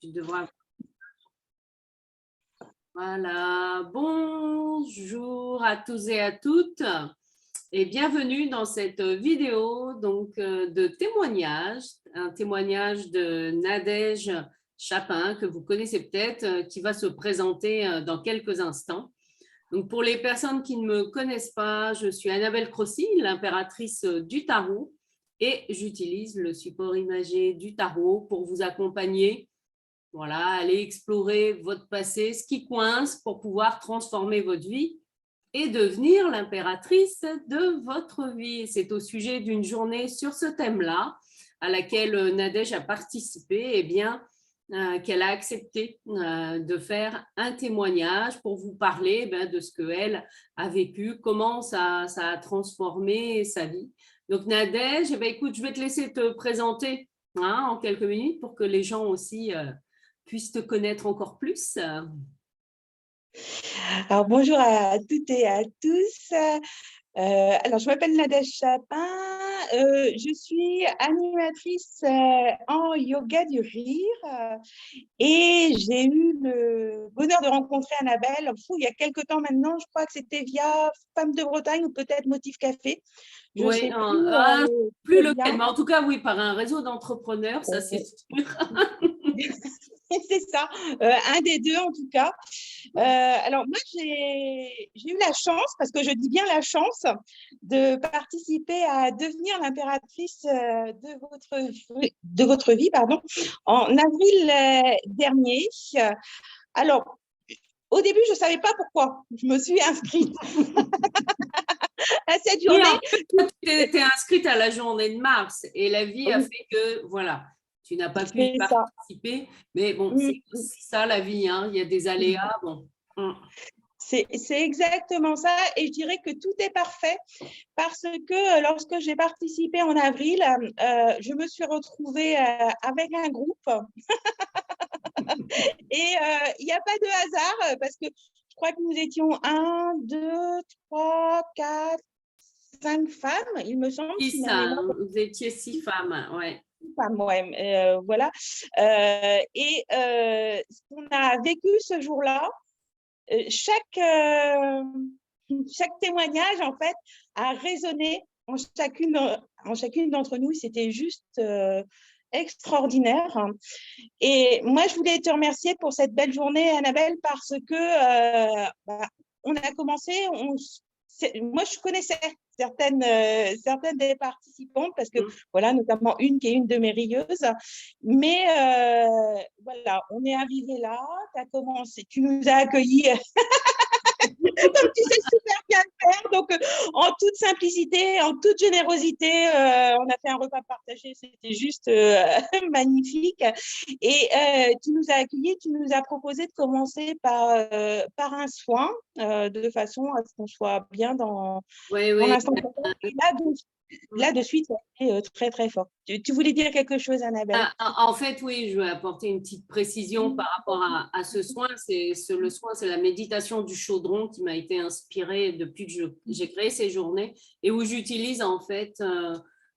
Tu devras. Voilà, bonjour à tous et à toutes et bienvenue dans cette vidéo de témoignage, un témoignage de Nadège Chapin que vous connaissez peut-être, qui va se présenter dans quelques instants. Donc pour les personnes qui ne me connaissent pas, je suis Annabelle Crossi, l'impératrice du tarot, et j'utilise le support imagé du tarot pour vous accompagner. Voilà, allez explorer votre passé, ce qui coince pour pouvoir transformer votre vie et devenir l'impératrice de votre vie. C'est au sujet d'une journée sur ce thème-là à laquelle Nadège a participé, qu'elle a accepté de faire un témoignage pour vous parler de ce qu'elle a vécu, comment ça a transformé sa vie. Donc Nadège, écoute, je vais te laisser te présenter en quelques minutes pour que les gens aussi puissent te connaître encore plus. Alors, bonjour à toutes et à tous. Alors, je m'appelle Nadège Chapin. Je suis animatrice en yoga du rire et j'ai eu le bonheur de rencontrer Annabelle il y a quelques temps maintenant. Je crois que c'était via Femmes de Bretagne ou peut-être Motif Café. Je Oui, sais plus, plus lequel, mais en tout cas, oui, par un réseau d'entrepreneurs, ça c'est sûr. C'est ça, un des deux en tout cas. Alors moi, j'ai eu la chance, parce que je dis bien la chance, de participer à devenir l'impératrice de votre vie en avril dernier. Alors, au début, je ne savais pas pourquoi je me suis inscrite à cette journée. Oui, en fait, tu étais inscrite à la journée de mars et la vie a fait que, voilà, tu n'as pas pu y participer. Mais bon, c'est aussi ça la vie, hein. Il y a des aléas. Bon. C'est exactement ça, et je dirais que tout est parfait parce que lorsque j'ai participé en avril, je me suis retrouvée avec un groupe et il n'y a pas de hasard parce que je crois que nous étions 1, 2, 3, 4, 5 femmes, il me semble. Vous étiez 6 femmes, ouais. Voilà. Et ce qu'on a vécu ce jour-là, chaque témoignage, en fait, a résonné en chacune d'entre nous. C'était juste extraordinaire. Et moi, je voulais te remercier pour cette belle journée, Annabelle, parce que on a commencé, moi, je connaissais certaines des participantes parce que, voilà, notamment une qui est une de mes rieuses. Mais voilà, on est arrivé là, tu as commencé, tu nous as accueillis comme tu sais super bien le faire. Donc, en toute simplicité, en toute générosité, on a fait un repas partagé. C'était juste magnifique. Et tu nous as accueillis, tu nous as proposé de commencer par un soin, de façon à ce qu'on soit bien dans l'instant. Et là, de suite, c'est très, très fort. Tu voulais dire quelque chose, Annabelle? En fait, oui, je vais apporter une petite précision par rapport à ce soin. Le soin, c'est la méditation du chaudron qui m'a été inspirée depuis que j'ai créé ces journées et où j'utilise en fait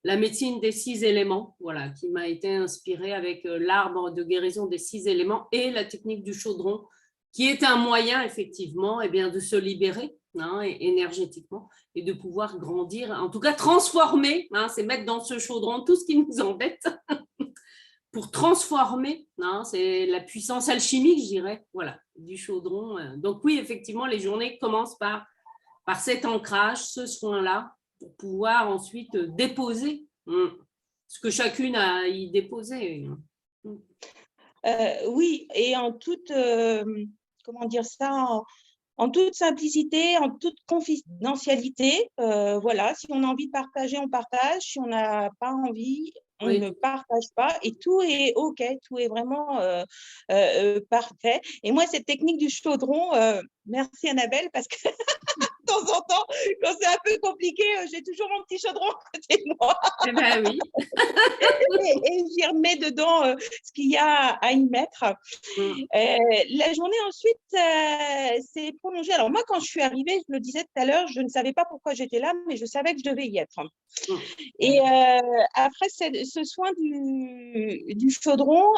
la médecine des 6 éléments, voilà, qui m'a été inspirée avec l'arbre de guérison des 6 éléments et la technique du chaudron, qui est un moyen effectivement de se libérer énergétiquement et de pouvoir grandir, en tout cas transformer, c'est mettre dans ce chaudron tout ce qui nous embête pour transformer, c'est la puissance alchimique, je dirais, voilà, du chaudron. Donc oui, effectivement, les journées commencent par cet ancrage, ce soin-là, pour pouvoir ensuite déposer ce que chacune a y déposé. Oui, et en toute, comment dire ça, en toute simplicité, en toute confidentialité. Voilà, si on a envie de partager, on partage. Si on n'a pas envie, on ne partage pas. Et tout est OK, tout est vraiment parfait. Et moi, cette technique du chaudron, merci Annabelle, parce que temps en temps, quand c'est un peu compliqué, j'ai toujours mon petit chaudron à côté de moi. Eh ben oui. Et j'y remets dedans ce qu'il y a à y mettre. La journée ensuite s'est prolongée. Alors moi, quand je suis arrivée, je le disais tout à l'heure, je ne savais pas pourquoi j'étais là, mais je savais que je devais y être. Et après ce soin du chaudron,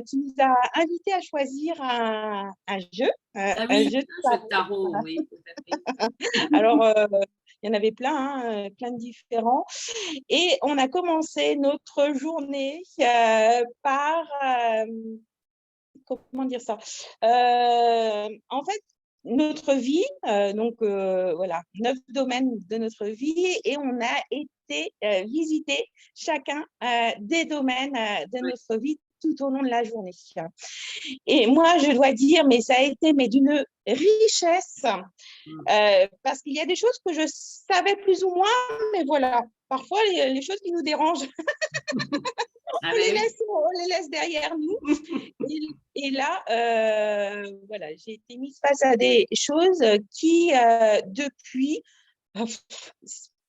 tu nous as invités à choisir un jeu. Ah Un oui, jeu un jeu de tarot, oui, tout à fait. Alors, il y en avait plein, hein, plein de différents. Et on a commencé notre journée par, comment dire ça, en fait, notre vie, donc voilà, 9 domaines de notre vie, et on a été visiter chacun des domaines de notre vie tout au long de la journée. Et moi, je dois dire, mais ça a été d'une richesse, parce qu'il y a des choses que je savais plus ou moins, mais voilà, parfois les choses qui nous dérangent, on les laisse derrière nous. Et là, voilà, j'ai été mise face à des choses qui, depuis,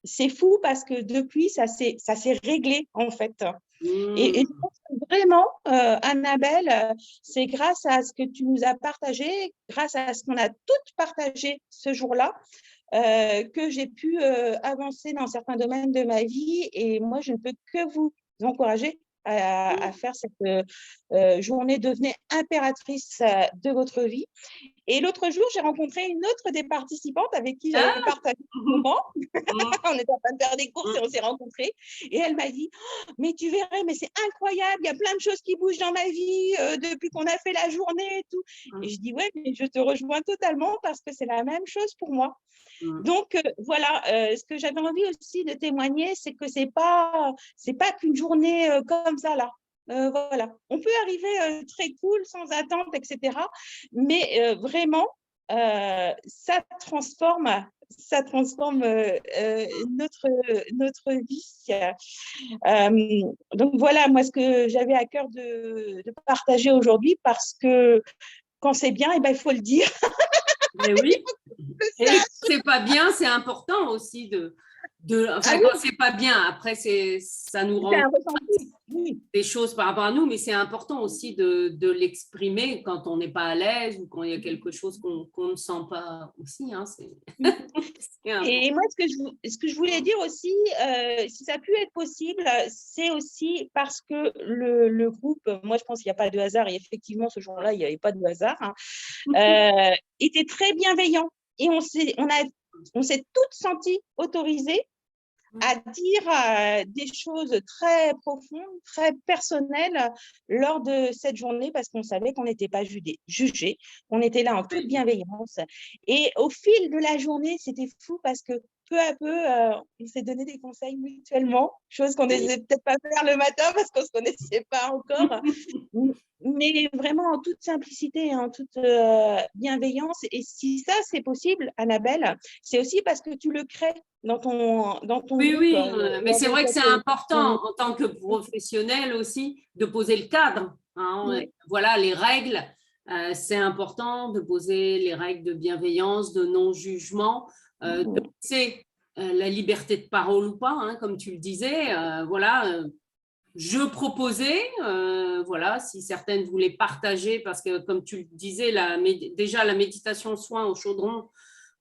c'est fou parce que depuis, ça s'est réglé en fait. Et je pense que vraiment, Annabelle, c'est grâce à ce que tu nous as partagé, grâce à ce qu'on a toutes partagé ce jour-là, que j'ai pu avancer dans certains domaines de ma vie. Et moi, je ne peux que vous encourager à faire cette journée. Devenez impératrice de votre vie. Et l'autre jour, j'ai rencontré une autre des participantes avec qui j'avais partagé ce moment. On était en train de faire des courses et on s'est rencontrés. Et elle m'a dit, oh, mais tu verrais, mais c'est incroyable, il y a plein de choses qui bougent dans ma vie depuis qu'on a fait la journée et tout. Et je dis, ouais, mais je te rejoins totalement parce que c'est la même chose pour moi. Donc, voilà, ce que j'avais envie aussi de témoigner, c'est que c'est pas qu'une journée comme ça, là. Voilà, on peut arriver très cool, sans attente, etc. Mais vraiment, ça transforme notre vie. Donc voilà, moi, ce que j'avais à cœur de partager aujourd'hui, parce que quand c'est bien, eh ben, il faut le dire. Mais oui. Et c'est pas bien, c'est important aussi enfin, quand c'est pas bien, après, ça nous rend des choses par rapport à nous, mais c'est important aussi de l'exprimer quand on n'est pas à l'aise ou quand il y a quelque chose qu'on ne sent pas aussi. Hein, et moi, ce que je voulais dire aussi, si ça a pu être possible, c'est aussi parce que le groupe, moi je pense qu'il n'y a pas de hasard, et effectivement ce jour-là, il n'y avait pas de hasard, hein, était très bienveillant. Et on s'est toutes senties autorisées à dire des choses très profondes, très personnelles lors de cette journée, parce qu'on savait qu'on n'était pas jugés, on était là en toute bienveillance. Et au fil de la journée, c'était fou parce que peu à peu, on s'est donné des conseils mutuellement, chose qu'on n'osait peut-être pas faire le matin parce qu'on ne se connaissait pas encore, mais vraiment en toute simplicité, en toute bienveillance. Et si ça, c'est possible, Annabelle, c'est aussi parce que tu le crées dans ton oui, groupe. Oui, mais c'est vrai que c'est important en tant que professionnel aussi de poser le cadre. Hein, voilà, les règles, c'est important de poser les règles de bienveillance, de non-jugement, c'est la liberté de parole ou pas, hein, comme tu le disais. Voilà, je proposais, voilà, si certaines voulaient partager, parce que comme tu le disais, déjà la méditation soin au chaudron,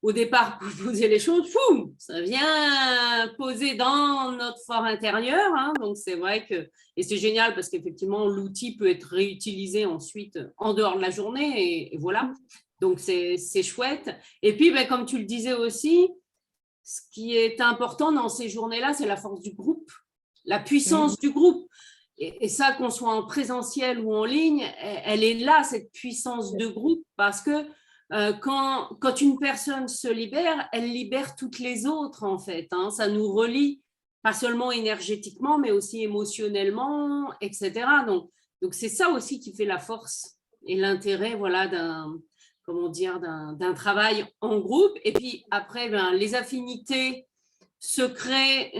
au départ, pour poser les choses, fou, ça vient poser dans notre fort intérieur. Hein, donc, c'est vrai que, et c'est génial parce qu'effectivement, l'outil peut être réutilisé ensuite en dehors de la journée. Et voilà. Donc, c'est chouette. Et puis, ben, comme tu le disais aussi, ce qui est important dans ces journées-là, c'est la force du groupe, la puissance du groupe. Et ça, qu'on soit en présentiel ou en ligne, elle est là, cette puissance de groupe, parce que quand une personne se libère, elle libère toutes les autres, en fait. Hein. Ça nous relie, pas seulement énergétiquement, mais aussi émotionnellement, etc. Donc c'est ça aussi qui fait la force et l'intérêt, voilà, d'un travail en groupe. Et puis après, ben, les affinités se créent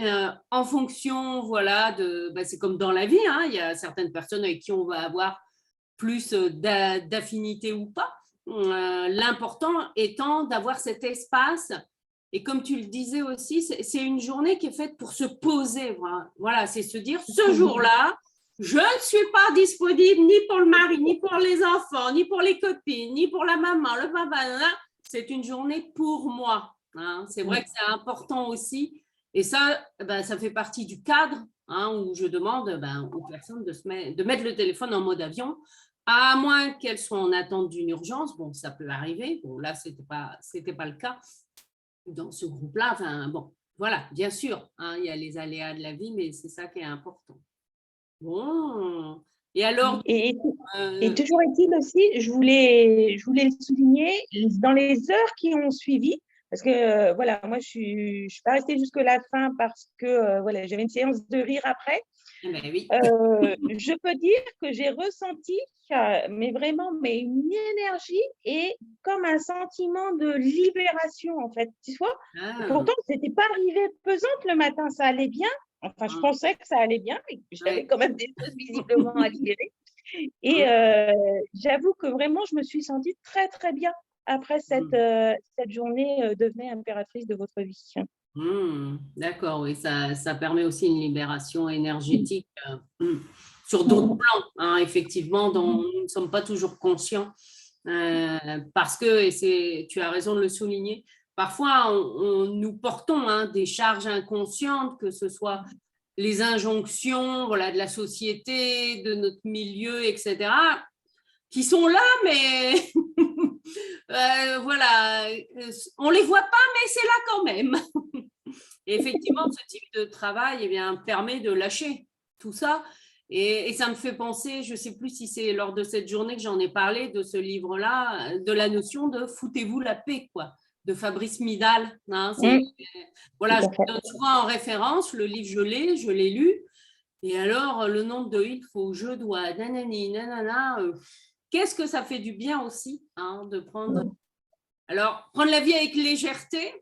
en fonction, voilà, ben, c'est comme dans la vie, hein, il y a certaines personnes avec qui on va avoir plus d'affinité ou pas. l'important étant d'avoir cet espace. Et comme tu le disais aussi, c'est une journée qui est faite pour se poser. Voilà, c'est se dire, ce jour-là, je ne suis pas disponible ni pour le mari, ni pour les enfants, ni pour les copines, ni pour la maman, le papa. C'est une journée pour moi. Hein. C'est vrai que c'est important aussi. Et ça, ben, ça fait partie du cadre où je demande aux personnes de mettre le téléphone en mode avion, à moins qu'elles soient en attente d'une urgence. Bon, ça peut arriver. Bon, là, ce n'était pas le cas dans ce groupe-là. Enfin, bon, voilà, bien sûr, il y a les aléas de la vie, mais c'est ça qui est important. Bon, et alors… Et toujours est-il aussi, je voulais le souligner, dans les heures qui ont suivi, parce que voilà, moi je suis pas restée jusque la fin parce que voilà, j'avais une séance de rire après. Ben oui. Je peux dire que j'ai ressenti, mais vraiment, une énergie et comme un sentiment de libération en fait. Tu vois, pourtant, c'était pas arrivé pesante le matin, ça allait bien. Enfin, je pensais que ça allait bien, mais j'avais quand même des choses visiblement à libérer. Et j'avoue que vraiment, je me suis sentie très, très bien après cette journée devenez impératrice de votre vie. D'accord, oui, ça permet aussi une libération énergétique sur d'autres plans, effectivement, dont nous ne sommes pas toujours conscients. Parce que, et tu as raison de le souligner, parfois nous portons des charges inconscientes, que ce soit les injonctions de la société, de notre milieu, etc., qui sont là, mais voilà, on ne les voit pas, mais c'est là quand même. Et effectivement, ce type de travail permet de lâcher tout ça. Et ça me fait penser, je ne sais plus si c'est lors de cette journée que j'en ai parlé, de ce livre-là, de la notion de « foutez-vous la paix », quoi, de Fabrice Midal. Voilà, je le donne souvent en référence, le livre, je l'ai lu. Et alors, le nombre de « il faut, je dois », nanani, nanana, qu'est-ce que ça fait du bien aussi de prendre… Alors, prendre la vie avec légèreté,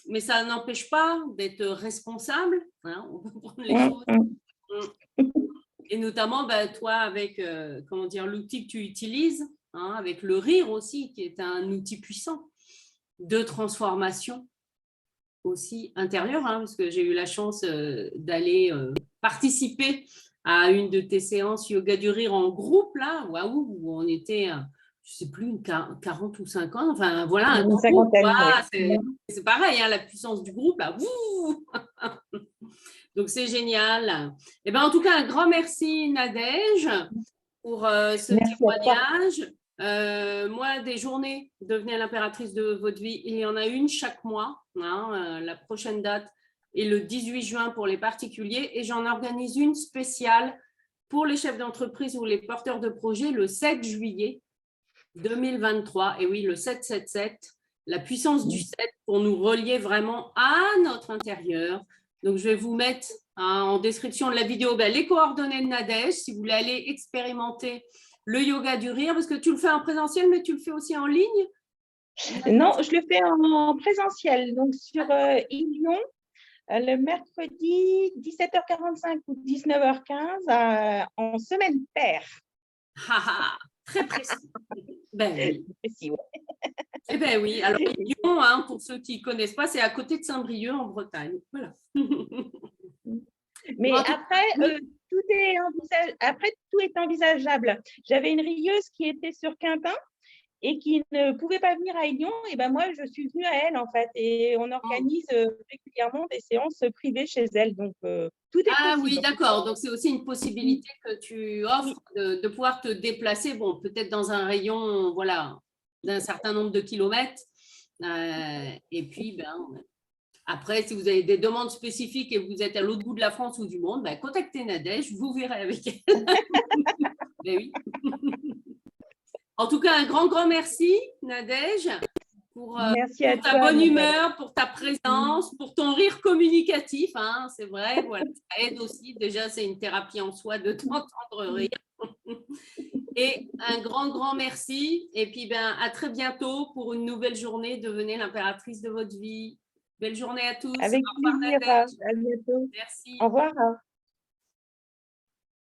mais ça n'empêche pas d'être responsable. On peut prendre les choses. Et notamment, toi, avec l'outil que tu utilises, avec le rire aussi, qui est un outil puissant de transformation aussi intérieure, parce que j'ai eu la chance d'aller participer à une de tes séances yoga du rire en groupe, là, où on était… je ne sais plus, 40 ou 50, enfin voilà, un groupe, c'est pareil, la puissance du groupe, là, donc c'est génial. Et en tout cas, un grand merci Nadège pour ce témoignage. Moi, des journées devenez l'impératrice de votre vie, il y en a une chaque mois. La prochaine date est le 18 juin pour les particuliers et j'en organise une spéciale pour les chefs d'entreprise ou les porteurs de projets le 7 juillet 2023. Et oui, le 777, la puissance du 7 pour nous relier vraiment à notre intérieur. Donc, je vais vous mettre en description de la vidéo les coordonnées de Nadège si vous voulez aller expérimenter le yoga du rire, parce que tu le fais en présentiel, mais tu le fais aussi en ligne? Non, je le fais en présentiel, donc sur Ilion, le mercredi 17h45 ou 19h15 en semaine paire. Très précis. Oui. Précis, ouais. Eh bien oui, alors Lyon, pour ceux qui ne connaissent pas, c'est à côté de Saint-Brieuc en Bretagne. Voilà. Mais après, tout est envisageable. J'avais une rieuse qui était sur Quintin et qui ne pouvait pas venir à Lyon. Et moi, je suis venue à elle, en fait. Et on organise régulièrement des séances privées chez elle. Donc, tout est possible. Oui, d'accord. Donc, c'est aussi une possibilité que tu offres de pouvoir te déplacer, peut-être dans un rayon d'un certain nombre de kilomètres. Et puis, après, si vous avez des demandes spécifiques et vous êtes à l'autre bout de la France ou du monde, contactez Nadège, vous verrez avec elle. Oui. En tout cas, un grand merci, Nadège, pour ta bonne humeur, pour ta présence, pour ton rire communicatif. C'est vrai, ça aide aussi. Déjà, c'est une thérapie en soi de t'entendre rire. Et un grand merci. Et puis, à très bientôt pour une nouvelle journée. Devenez l'impératrice de votre vie. Belle journée à tous. Avec plaisir. À bientôt. Merci. Au revoir.